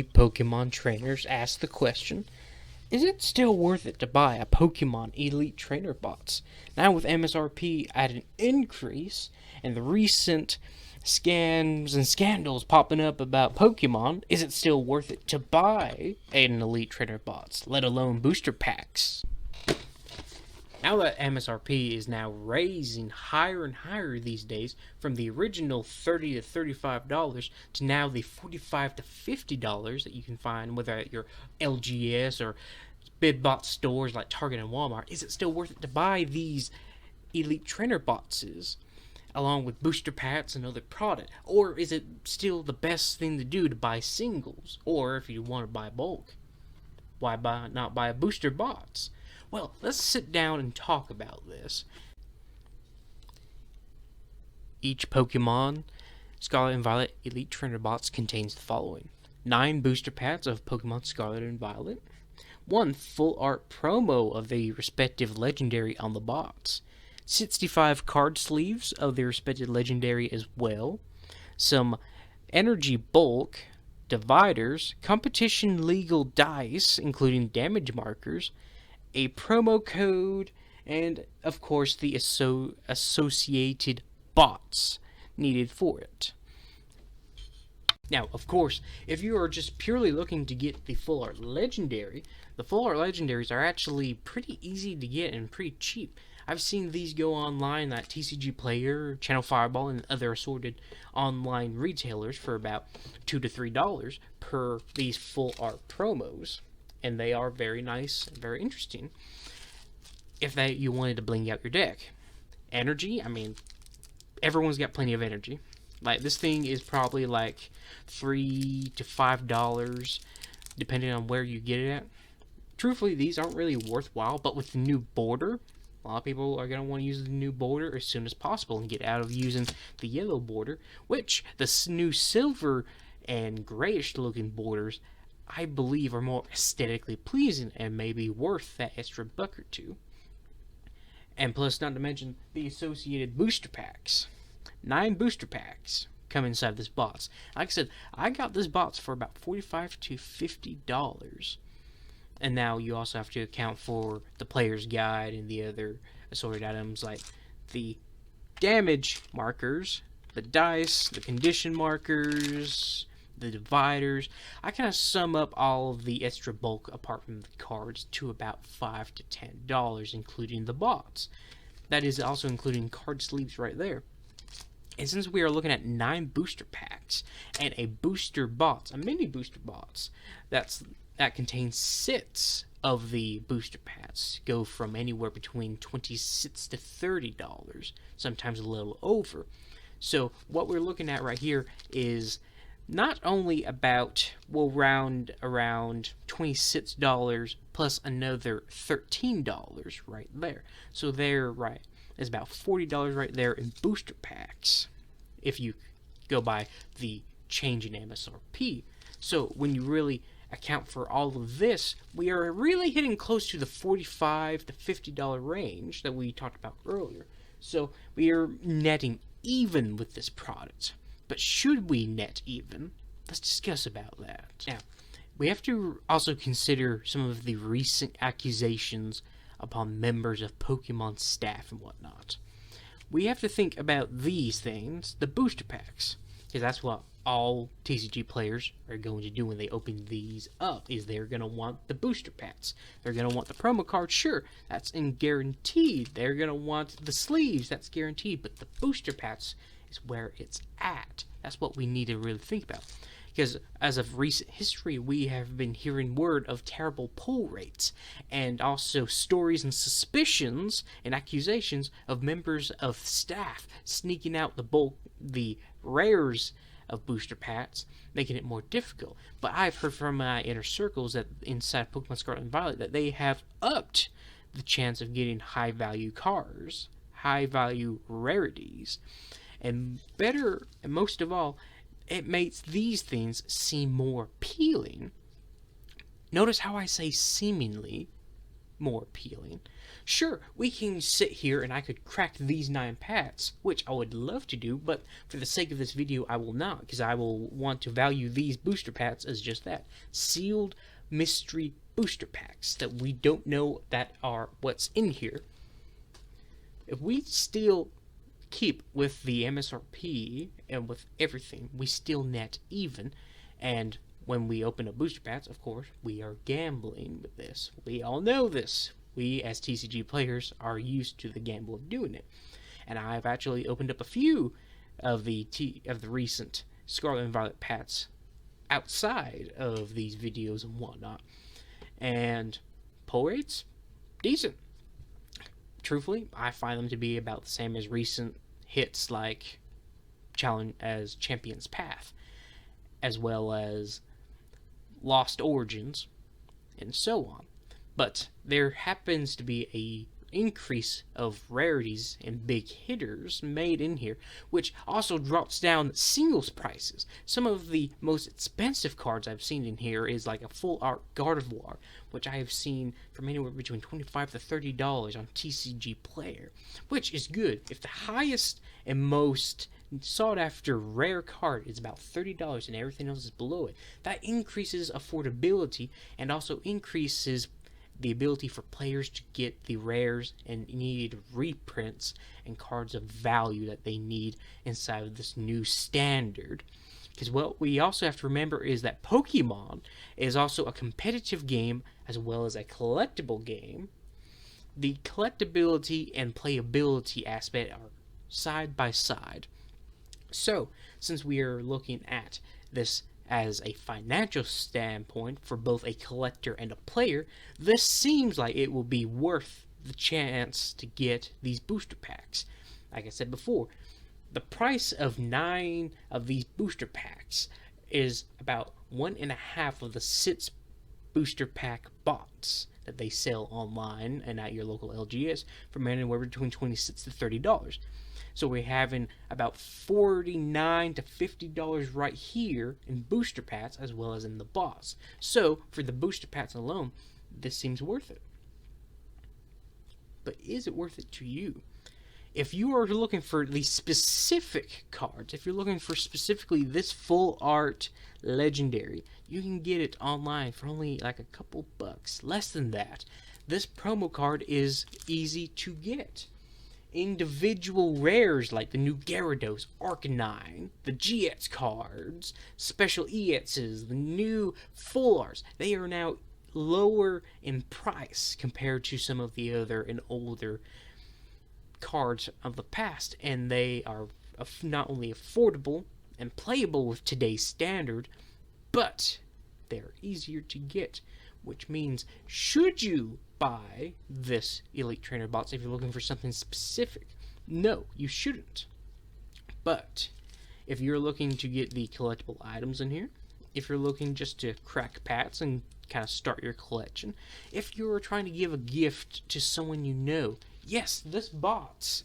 Many Pokemon trainers ask the question, is it still worth it to buy a Pokemon Elite Trainer bots? Now with MSRP at an increase and the recent scams and scandals popping up about Pokemon, is it still worth it to buy an Elite Trainer bots, let alone booster packs? Now that MSRP is now raising higher and higher these days, from the original $30 to $35 to now the $45 to $50 that you can find whether at your LGS or BidBot stores like Target and Walmart, is it still worth it to buy these Elite Trainer boxes along with booster packs and other product? Or is it still the best thing to do to buy singles? Or if you want to buy bulk, why not buy booster bots? Well, let's sit down and talk about this. Each Pokemon Scarlet and Violet Elite Trainer box contains the following: 9 booster packs of Pokemon Scarlet and Violet, 1 full art promo of the respective legendary on the box, 65 card sleeves of the respective legendary as well, some energy bulk, dividers, competition legal dice including damage markers, a promo code, and of course the associated bots needed for it. Now, of course, if you are just purely looking to get the full art legendary, the full art legendaries are actually pretty easy to get and pretty cheap. I've seen these go online at TCG Player, Channel Fireball, and other assorted online retailers for about $2 to $3 per these full art promos. And they are very nice and very interesting if you wanted to bling out your deck. Energy, I mean, everyone's got plenty of energy. Like, this thing is probably like $3 to $5 depending on where you get it at. Truthfully, these aren't really worthwhile, but with the new border, a lot of people are going to want to use the new border as soon as possible and get out of using the yellow border, which the new silver and grayish looking borders I believe are more aesthetically pleasing and may be worth that extra buck or two. And plus, not to mention the associated booster packs. 9 booster packs come inside this box. Like I said, I got this box for about $45 to $50. And now you also have to account for the player's guide and the other assorted items like the damage markers, the dice, the condition markers, the dividers. I kind of sum up all of the extra bulk apart from the cards to about $5 to $10, including the bots. That is also including card sleeves right there. And since we are looking at 9 booster packs and a booster bots, a mini booster bots, that contains 6 of the booster packs, go from anywhere between $26 to $30, sometimes a little over. So what we're looking at right here is not only about, we'll round around $26 plus another $13 right there. So there, right, is about $40 right there in booster packs if you go by the change in MSRP. So when you really account for all of this, we are really hitting close to the $45 to $50 range that we talked about earlier. So we are netting even with this product. But should we net even? Let's discuss about that. Now, we have to also consider some of the recent accusations upon members of Pokemon staff and whatnot. We have to think about these things, the booster packs, because that's what all TCG players are going to do when they open these up, is they're going to want the booster packs. They're going to want the promo card, sure, that's guaranteed. They're going to want the sleeves, that's guaranteed, but the booster packs is where it's at. That's what we need to really think about. Because as of recent history, we have been hearing word of terrible pull rates and also stories and suspicions and accusations of members of staff sneaking out the rares of booster packs, making it more difficult. But I've heard from my inner circles that inside Pokemon Scarlet and Violet that they have upped the chance of getting high value cards, high value rarities. And better, and most of all, it makes these things seem more appealing. Notice how I say seemingly more appealing. Sure, we can sit here and I could crack these 9 packs, which I would love to do, but for the sake of this video, I will not, because I will want to value these booster packs as just that. Sealed mystery booster packs that we don't know that are what's in here. If we still keep with the MSRP and with everything, we still net even, and when we open up booster packs, of course, we are gambling with this. We all know this. We, as TCG players, are used to the gamble of doing it. And I've actually opened up a few of the recent Scarlet and Violet packs outside of these videos and whatnot. And pull rates, decent. Truthfully, I find them to be about the same as recent hits like Champion's Path, as well as Lost Origins, and so on. But there happens to be a increase of rarities and big hitters made in here, which also drops down singles prices. Some of the most expensive cards I've seen in here is like a full art Gardevoir, which I have seen from anywhere between $25 to $30 on TCG Player, which is good. If the highest and most sought after rare card is about $30 and everything else is below it, that increases affordability and also increases the ability for players to get the rares and needed reprints and cards of value that they need inside of this new standard. Because what we also have to remember is that Pokemon is also a competitive game as well as a collectible game. The collectability and playability aspect are side by side. So, since we are looking at this as a financial standpoint for both a collector and a player, this seems like it will be worth the chance to get these booster packs. Like I said before, the price of 9 of these booster packs is about 1.5 of the 6 booster pack bots that they sell online and at your local LGS for anywhere between $26 to $30. So we're having about $49 to $50 right here in booster packs as well as in the bots. So for the booster packs alone, this seems worth it. But is it worth it to you? If you are looking for the specific cards, if you're looking for specifically this full art legendary, you can get it online for only like a couple bucks, less than that. This promo card is easy to get. Individual rares like the new Gyarados, Arcanine, the GX cards, special EXs, the new Full Arts, they are now lower in price compared to some of the other and older cards of the past, and they are not only affordable and playable with today's standard, but they're easier to get, which means should you buy this Elite Trainer box if you're looking for something specific? No, you shouldn't. But if you're looking to get the collectible items in here, if you're looking just to crack packs and kind of start your collection, if you're trying to give a gift to someone you know, yes, this box,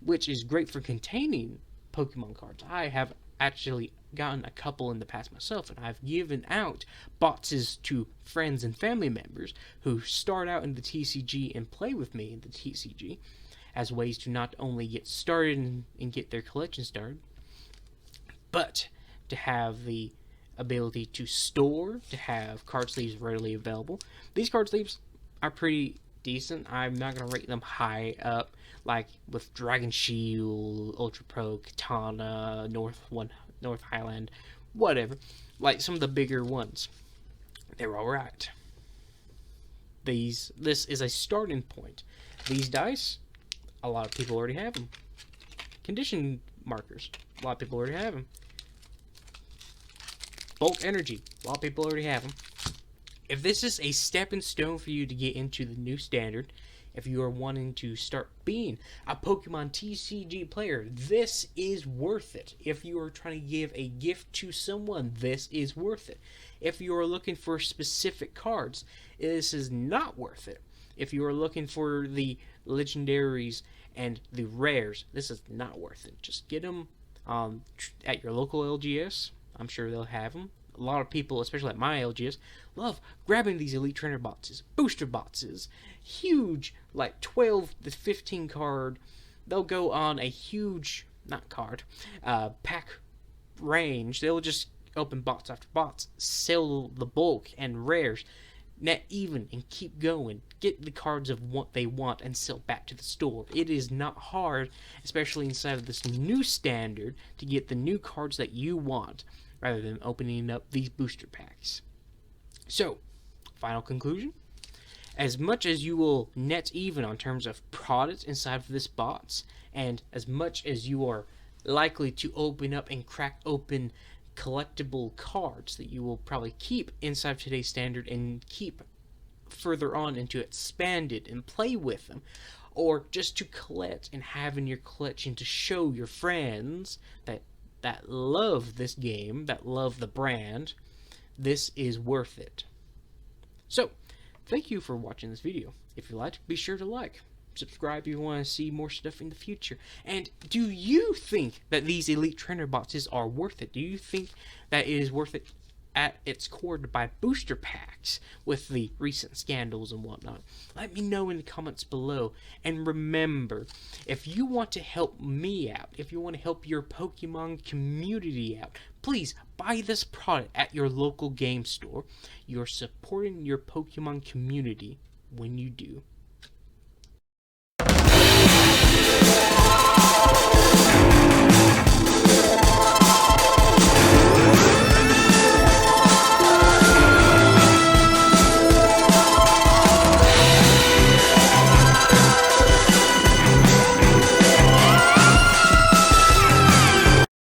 which is great for containing Pokemon cards. I have actually gotten a couple in the past myself, and I've given out boxes to friends and family members who start out in the TCG and play with me in the TCG as ways to not only get started and get their collection started, but to have the ability to store, to have card sleeves readily available. These card sleeves are pretty decent. I'm not going to rate them high up like with Dragon Shield, Ultra Pro, Katana, North Highland, whatever. Like some of the bigger ones. They're alright. This is a starting point. These dice, a lot of people already have them. Condition markers, a lot of people already have them. Bulk energy, a lot of people already have them. If this is a stepping stone for you to get into the new standard, if you are wanting to start being a Pokemon TCG player, this is worth it. If you are trying to give a gift to someone, this is worth it. If you are looking for specific cards, this is not worth it. If you are looking for the legendaries and the rares, this is not worth it. Just get them at your local LGS. I'm sure they'll have them. a lot of people, especially at my LGS, love grabbing these Elite Trainer boxes, booster boxes, huge, like 12 to 15 card. They'll go on a huge, not card, pack range. They'll just open box after box, sell the bulk and rares, net even, and keep going. Get the cards of what they want and sell back to the store. It is not hard, especially inside of this new standard, to get the new cards that you want, rather than opening up these booster packs. So, final conclusion. As much as you will net even on terms of products inside of this box, and as much as you are likely to open up and crack open collectible cards that you will probably keep inside of today's standard and keep further on into expanded and play with them, or just to collect and have in your collection to show your friends that love this game, that love the brand, this is worth it. So, thank you for watching this video. If you liked, be sure to like. Subscribe if you want to see more stuff in the future. And do you think that these Elite Trainer boxes are worth it? Do you think that it is worth it at its core to buy booster packs with the recent scandals and whatnot? Let me know in the comments below. And remember, if you want to help me out, if you want to help your Pokemon community out, please buy this product at your local game store. You're supporting your Pokemon community when you do.